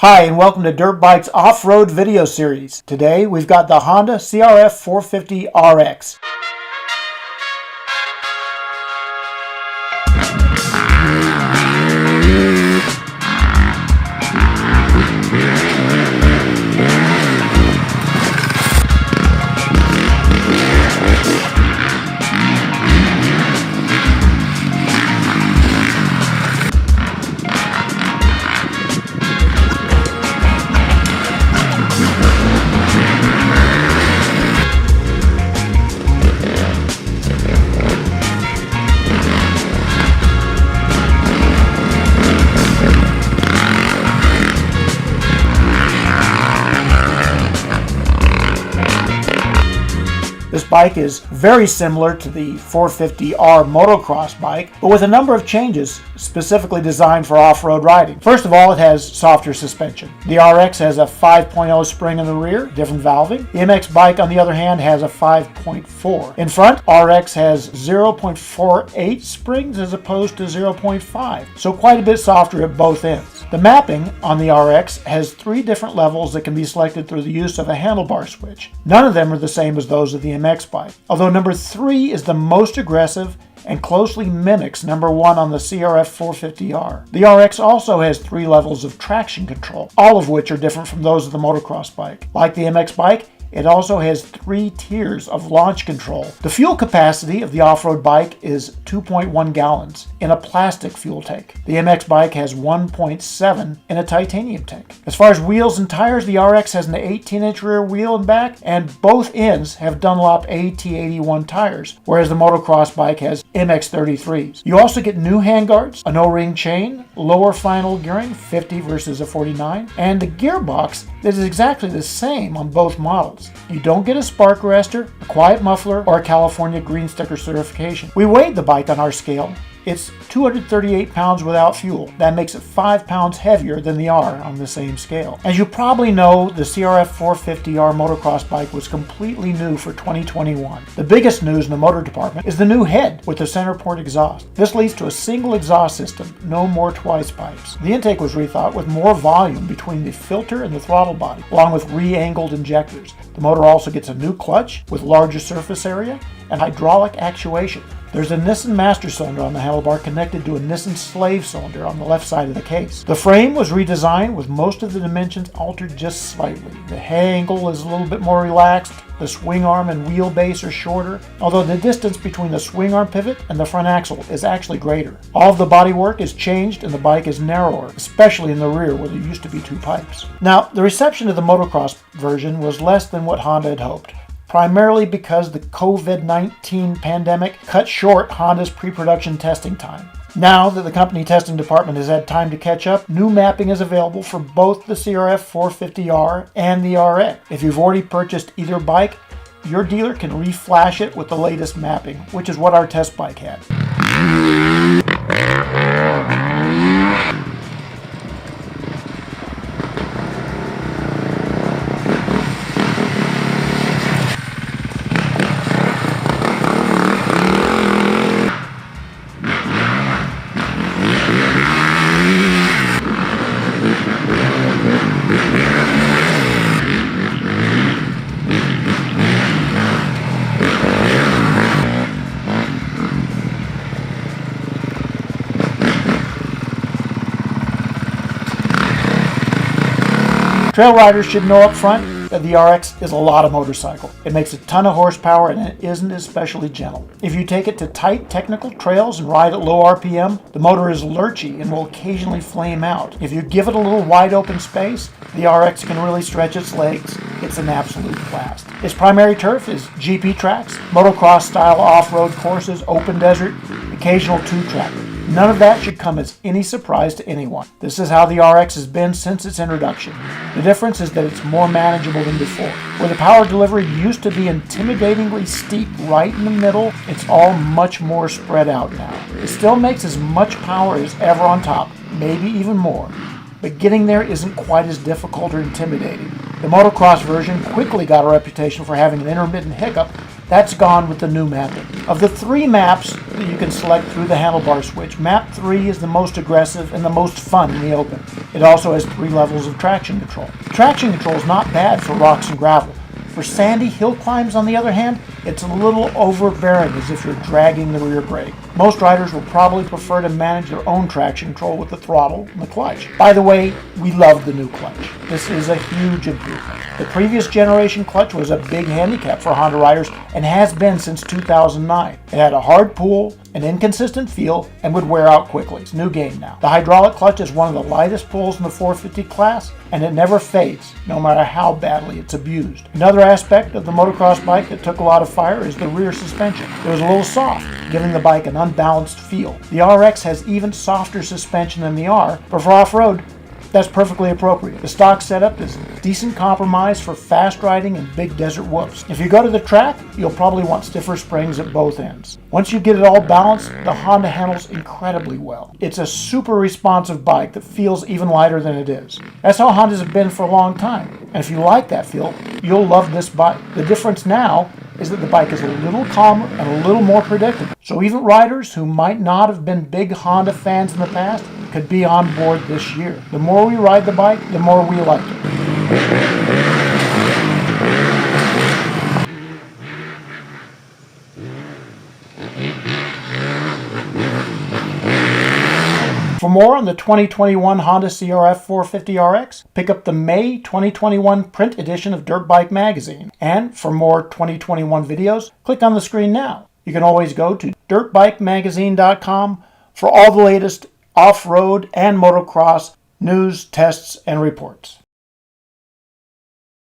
Hi, and welcome to Dirt Bike's off-road video series. Today we've got the Honda CRF450RX. This bike is very similar to the 450R motocross bike, but with a number of changes specifically designed for off-road riding. First of all, it has softer suspension. The RX has a 5.0 spring in the rear, different valving. The MX bike, on the other hand, has a 5.4. In front, RX has 0.48 springs as opposed to 0.5, so quite a bit softer at both ends. The mapping on the RX has 3 different levels that can be selected through the use of a handlebar switch. None of them are the same as those of the MX bike, although number 3 is the most aggressive and closely mimics number 1 on the CRF450R. The RX also has 3 levels of traction control, all of which are different from those of the motocross bike. Like the MX bike, it also has 3 tiers of launch control. The fuel capacity of the off-road bike is 2.1 gallons in a plastic fuel tank. The MX bike has 1.7 in a titanium tank. As far as wheels and tires, the RX has an 18-inch rear wheel and back, and both ends have Dunlop AT81 tires, whereas the motocross bike has MX33s. You also get new handguards, an O-ring chain, lower final gearing, 50 versus a 49, and a gearbox that is exactly the same on both models. You don't get a spark arrestor, a quiet muffler, or a California green sticker certification. We weighed the bike on our scale. It's 238 pounds without fuel. That makes it 5 pounds heavier than the R on the same scale. As you probably know, the CRF450R motocross bike was completely new for 2021. The biggest news in the motor department is the new head with the center port exhaust. This leads to a single exhaust system, no more twice pipes. The intake was rethought with more volume between the filter and the throttle body, along with re-angled injectors. The motor also gets a new clutch with larger surface area and hydraulic actuation. There's a Nissan master cylinder on the handlebar connected to a Nissan slave cylinder on the left side of the case. The frame was redesigned with most of the dimensions altered just slightly. The head angle is a little bit more relaxed. The swing arm and wheelbase are shorter, although the distance between the swing arm pivot and the front axle is actually greater. All of the bodywork is changed and the bike is narrower, especially in the rear where there used to be 2 pipes. Now, the reception of the motocross version was less than what Honda had hoped, primarily because the COVID-19 pandemic cut short Honda's pre-production testing time. Now that the company testing department has had time to catch up, new mapping is available for both the CRF450R and the RX. If you've already purchased either bike, your dealer can reflash it with the latest mapping, which is what our test bike had. Trail riders should know up front that the RX is a lot of motorcycle. It makes a ton of horsepower and it isn't especially gentle. If you take it to tight technical trails and ride at low RPM, the motor is lurchy and will occasionally flame out. If you give it a little wide open space, the RX can really stretch its legs. It's an absolute blast. Its primary turf is GP tracks, motocross style off-road courses, open desert, occasional 2-track. None of that should come as any surprise to anyone. This is how the RX has been since its introduction. The difference is that it's more manageable than before. Where the power delivery used to be intimidatingly steep right in the middle, it's all much more spread out now. It still makes as much power as ever on top, maybe even more. But getting there isn't quite as difficult or intimidating. The motocross version quickly got a reputation for having an intermittent hiccup That's gone with the new mapping. Of the 3 maps that you can select through the handlebar switch, map 3 is the most aggressive and the most fun in the open. It also has 3 levels of traction control. Traction control is not bad for rocks and gravel. For sandy hill climbs, on the other hand, it's a little overbearing, as if you're dragging the rear brake. Most riders will probably prefer to manage their own traction control with the throttle and the clutch. By the way, we love the new clutch. This is a huge improvement. The previous generation clutch was a big handicap for Honda riders and has been since 2009. It had a hard pull, an inconsistent feel, and would wear out quickly. It's a new game now. The hydraulic clutch is one of the lightest pulls in the 450 class, and it never fades, no matter how badly it's abused. Another aspect of the motocross bike that took a lot of fire is the rear suspension. It was a little soft, giving the bike an unbalanced feel. The RX has even softer suspension than the R, but for off-road, that's perfectly appropriate. The stock setup is a decent compromise for fast riding and big desert whoops. If you go to the track, you'll probably want stiffer springs at both ends. Once you get it all balanced, the Honda handles incredibly well. It's a super responsive bike that feels even lighter than it is. That's how Hondas have been for a long time. And if you like that feel, you'll love this bike. The difference now is that the bike is a little calmer and a little more predictable. So even riders who might not have been big Honda fans in the past could be on board this year. The more we ride the bike, the more we like it. For more on the 2021 Honda CRF450RX, pick up the May 2021 print edition of Dirt Bike Magazine. And for more 2021 videos, click on the screen now. You can always go to dirtbikemagazine.com for all the latest off-road and motocross news, tests, and reports.